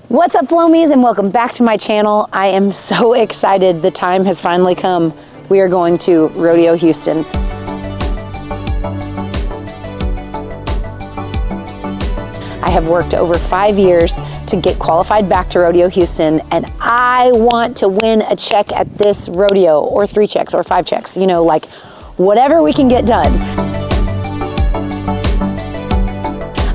What's up, Flomies, and welcome back to my channel. I am so excited. The time has finally come. We are going to Rodeo Houston. I have worked over 5 years to get qualified back to Rodeo Houston, and I want to win a check at this rodeo, or 3 checks or 5 checks, you know, like whatever we can get done.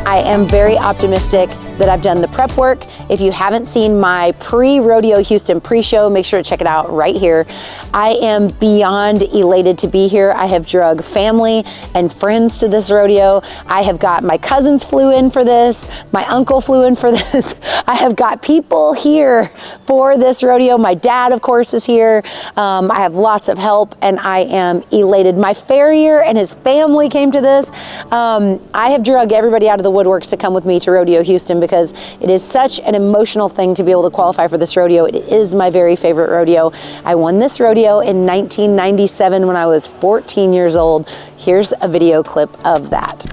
I am very optimistic that I've done the prep work. If you haven't seen my pre-Rodeo Houston pre-show, make sure to check it out right here. I am beyond elated to be here. I have drug family and friends to this rodeo. I have got my cousins flew in for this. My uncle flew in for this. I have got people here for this rodeo. My dad, of course, is here. I have lots of help and I am elated. My farrier and his family came to this. I have drug everybody out of the woodworks to come with me to Rodeo Houston because it is such an emotional thing to be able to qualify for this rodeo. It is my very favorite rodeo. I won this rodeo in 1997 when I was 14 years old. Here's a video clip of that.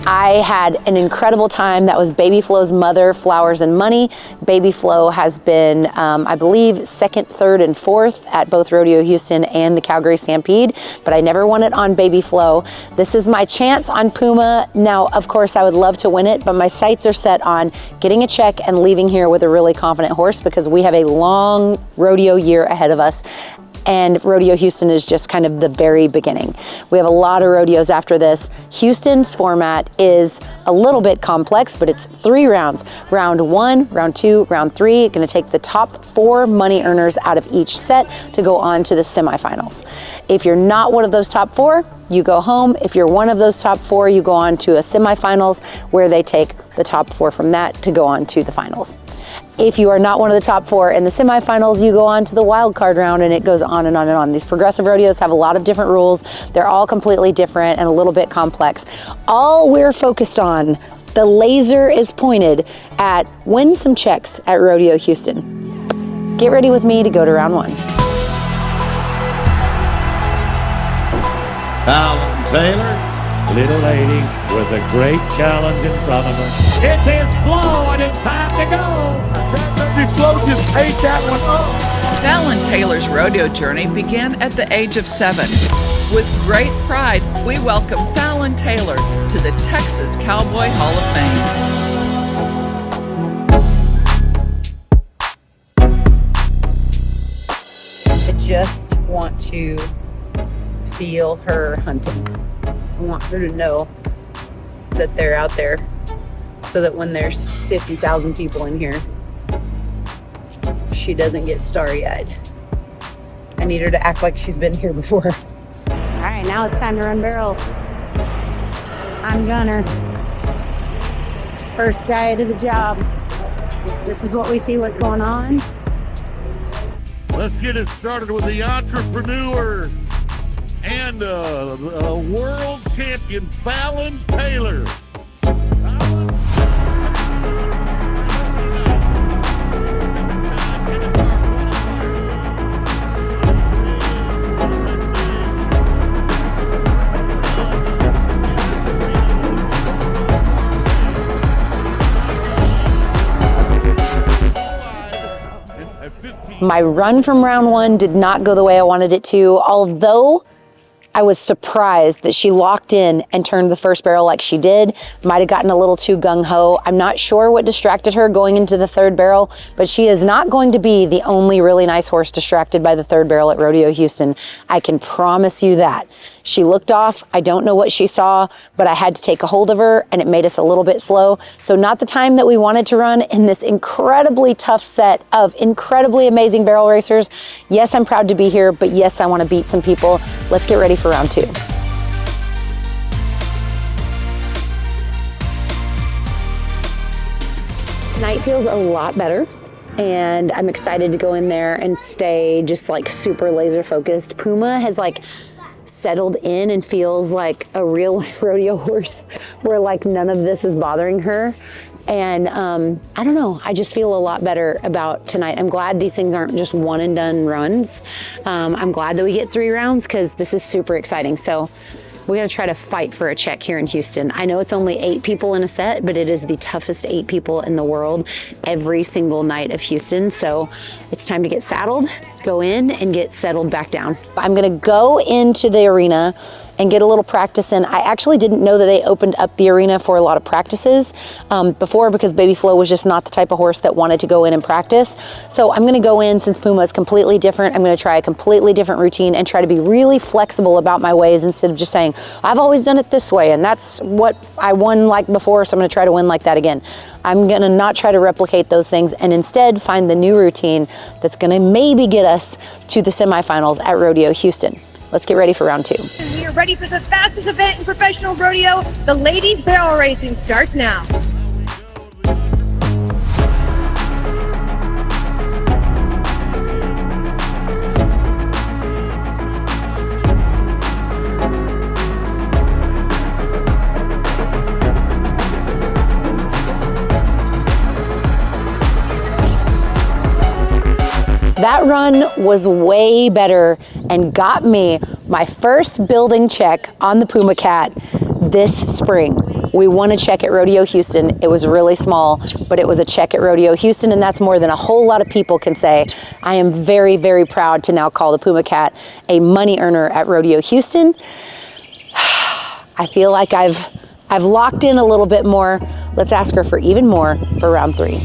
I had an incredible time. That was Baby Flo's mother, Flowers and Money. Baby Flo has been, I believe, second, third, and fourth at both Rodeo Houston and the Calgary Stampede, but I never won it on Baby Flo. This is my chance on Puma. Now, of course, I would love to win it, but my sights are set on getting a check and leaving here with a really confident horse because we have a long rodeo year ahead of us. And Rodeo Houston is just kind of the very beginning. We have a lot of rodeos after this. Houston's format is a little bit complex, but it's 3 rounds. Round 1, round 2, round 3. Gonna take the top 4 money earners out of each set to go on to the semifinals. If you're not one of those top 4, you go home. If you're one of those top 4, you go on to a semifinals where they take the top 4 from that to go on to the finals. If you are not one of the top 4 in the semifinals, you go on to the wild card round, and it goes on and on and on. These progressive rodeos have a lot of different rules. They're all completely different and a little bit complex. All we're focused on, the laser is pointed at win some checks at Rodeo Houston. Get ready with me to go to round 1. Fallon Taylor, little lady with a great challenge in front of her. This is Flo, and it's time to go. Flo just ate that one up. Fallon Taylor's rodeo journey began at the age of 7. With great pride, we welcome Fallon Taylor to the Texas Cowboy Hall of Fame. I just want to feel her hunting. I want her to know that they're out there so that when there's 50,000 people in here, she doesn't get starry-eyed. I need her to act like she's been here before. All right, now it's time to run barrels. I'm Gunner. First guy to the job. This is what we see what's going on. Let's get it started with the entrepreneur and a world champion, Fallon Taylor. My run from round 1 did not go the way I wanted it to, although I was surprised that she locked in and turned the first barrel like she did. Might have gotten a little too gung-ho. I'm not sure what distracted her going into the 3rd barrel, but she is not going to be the only really nice horse distracted by the 3rd barrel at Rodeo Houston. I can promise you that. She looked off. I don't know what she saw, but I had to take a hold of her and it made us a little bit slow. So not the time that we wanted to run in this incredibly tough set of incredibly amazing barrel racers. Yes, I'm proud to be here, but yes, I want to beat some people. Let's get ready for round 2. Tonight feels a lot better. And I'm excited to go in there and stay just like super laser focused. Puma has like settled in and feels like a real life rodeo horse where like none of this is bothering her. And I don't know, I just feel a lot better about tonight. I'm glad these things aren't just one and done runs. I'm glad that we get 3 rounds because this is super exciting. So we're gonna try to fight for a check here in Houston. I know it's only 8 people in a set, but it is the toughest 8 people in the world every single night of Houston. So it's time to get saddled, go in and get settled back down. I'm gonna go into the arena and get a little practice in. I actually didn't know that they opened up the arena for a lot of practices before, because Baby Flo was just not the type of horse that wanted to go in and practice. So I'm gonna go in, since Puma is completely different, I'm gonna try a completely different routine and try to be really flexible about my ways instead of just saying, I've always done it this way and that's what I won like before, so I'm gonna try to win like that again. I'm gonna not try to replicate those things and instead find the new routine that's gonna maybe get us to the semifinals at Rodeo Houston. Let's get ready for round 2. We are ready for the fastest event in professional rodeo. The ladies barrel racing starts now. That run was way better and got me my first building check on the Puma Cat this spring. We won a check at Rodeo Houston. It was really small, but it was a check at Rodeo Houston, and that's more than a whole lot of people can say. I am very, very proud to now call the Puma Cat a money earner at Rodeo Houston. I feel like I've locked in a little bit more. Let's ask her for even more for round 3.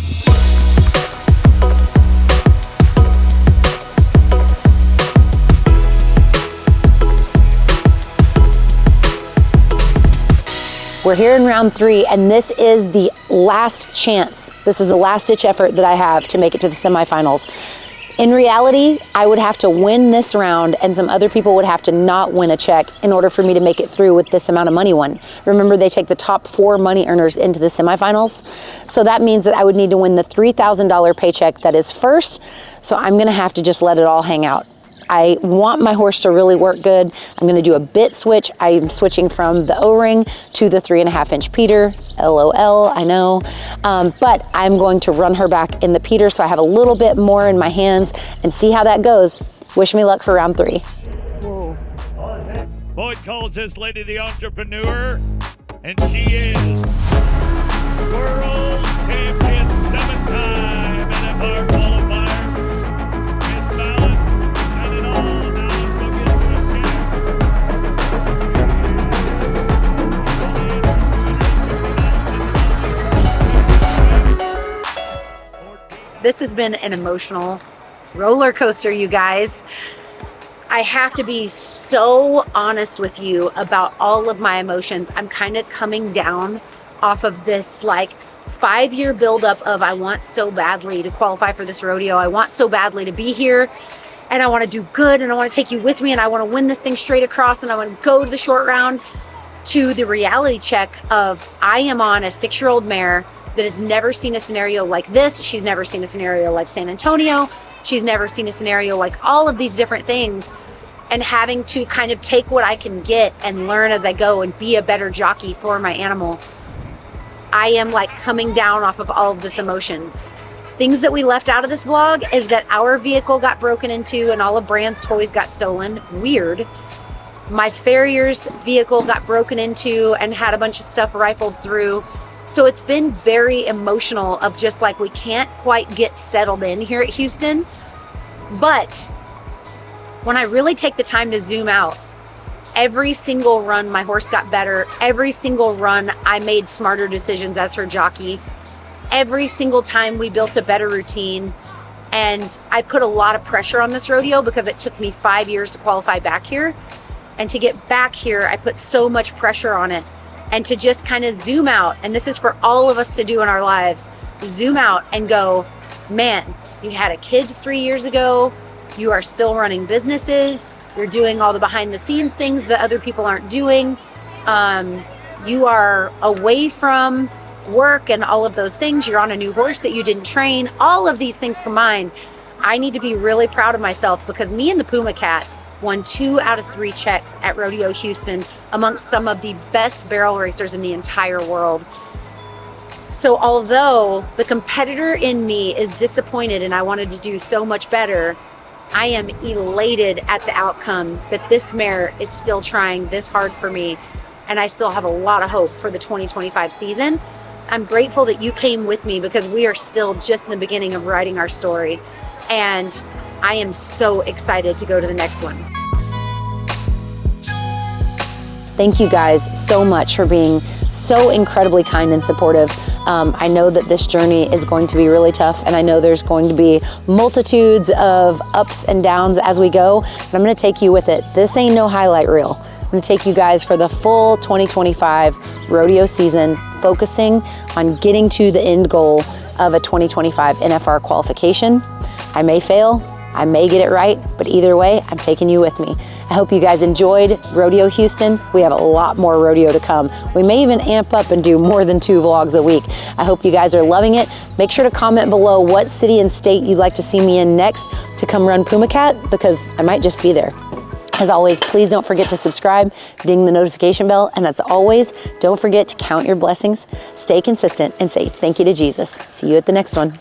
We're here in round 3, and this is the last chance. This is the last ditch effort that I have to make it to the semifinals. In reality, I would have to win this round and some other people would have to not win a check in order for me to make it through with this amount of money won. Remember, they take the top 4 money earners into the semifinals. So that means that I would need to win the $3,000 paycheck that is first. So I'm gonna have to just let it all hang out. I want my horse to really work good. I'm gonna do a bit switch. I'm switching from the O-ring to the 3.5-inch Peter. LOL, I know. But I'm going to run her back in the Peter so I have a little bit more in my hands and see how that goes. Wish me luck for round 3. Whoa. Boyd calls this lady the entrepreneur, and she is world champion 7-time NFR qualifier. Miss Fallon. This has been an emotional roller coaster, you guys. I have to be so honest with you about all of my emotions. I'm kind of coming down off of this like 5-year buildup of I want so badly to qualify for this rodeo. I want so badly to be here and I want to do good and I want to take you with me and I want to win this thing straight across and I want to go to the short round, to the reality check of I am on a 6-year-old mare that has never seen a scenario like this. She's never seen a scenario like San Antonio. She's never seen a scenario like all of these different things, and having to kind of take what I can get and learn as I go and be a better jockey for my animal. I am like coming down off of all of this emotion. Things that we left out of this vlog is that our vehicle got broken into and all of Brand's toys got stolen. Weird. My farrier's vehicle got broken into and had a bunch of stuff rifled through. So it's been very emotional of just like, we can't quite get settled in here at Houston. But when I really take the time to zoom out, every single run my horse got better. Every single run I made smarter decisions as her jockey. Every single time we built a better routine. And I put a lot of pressure on this rodeo because it took me 5 years to qualify back here. And to get back here, I put so much pressure on it. And to just kind of zoom out, and this is for all of us to do in our lives, zoom out and go, man, you had a kid 3 years ago, you are still running businesses, you're doing all the behind the scenes things that other people aren't doing, you are away from work and all of those things, you're on a new horse that you didn't train, all of these things combined. I need to be really proud of myself because me and the Puma Cat won 2 out of 3 checks at Rodeo Houston amongst some of the best barrel racers in the entire world. So although the competitor in me is disappointed and I wanted to do so much better, I am elated at the outcome that this mare is still trying this hard for me, and I still have a lot of hope for the 2025 season. I'm grateful that you came with me because we are still just in the beginning of writing our story, and I am so excited to go to the next one. Thank you guys so much for being so incredibly kind and supportive. I know that this journey is going to be really tough, and I know there's going to be multitudes of ups and downs as we go, and I'm gonna take you with it. This ain't no highlight reel. I'm gonna take you guys for the full 2025 rodeo season, focusing on getting to the end goal of a 2025 NFR qualification. I may fail, I may get it right, but either way, I'm taking you with me. I hope you guys enjoyed Rodeo Houston. We have a lot more rodeo to come. We may even amp up and do more than 2 vlogs a week. I hope you guys are loving it. Make sure to comment below what city and state you'd like to see me in next to come run Puma Cat, because I might just be there. As always, please don't forget to subscribe, ding the notification bell, and as always, don't forget to count your blessings, stay consistent, and say thank you to Jesus. See you at the next one.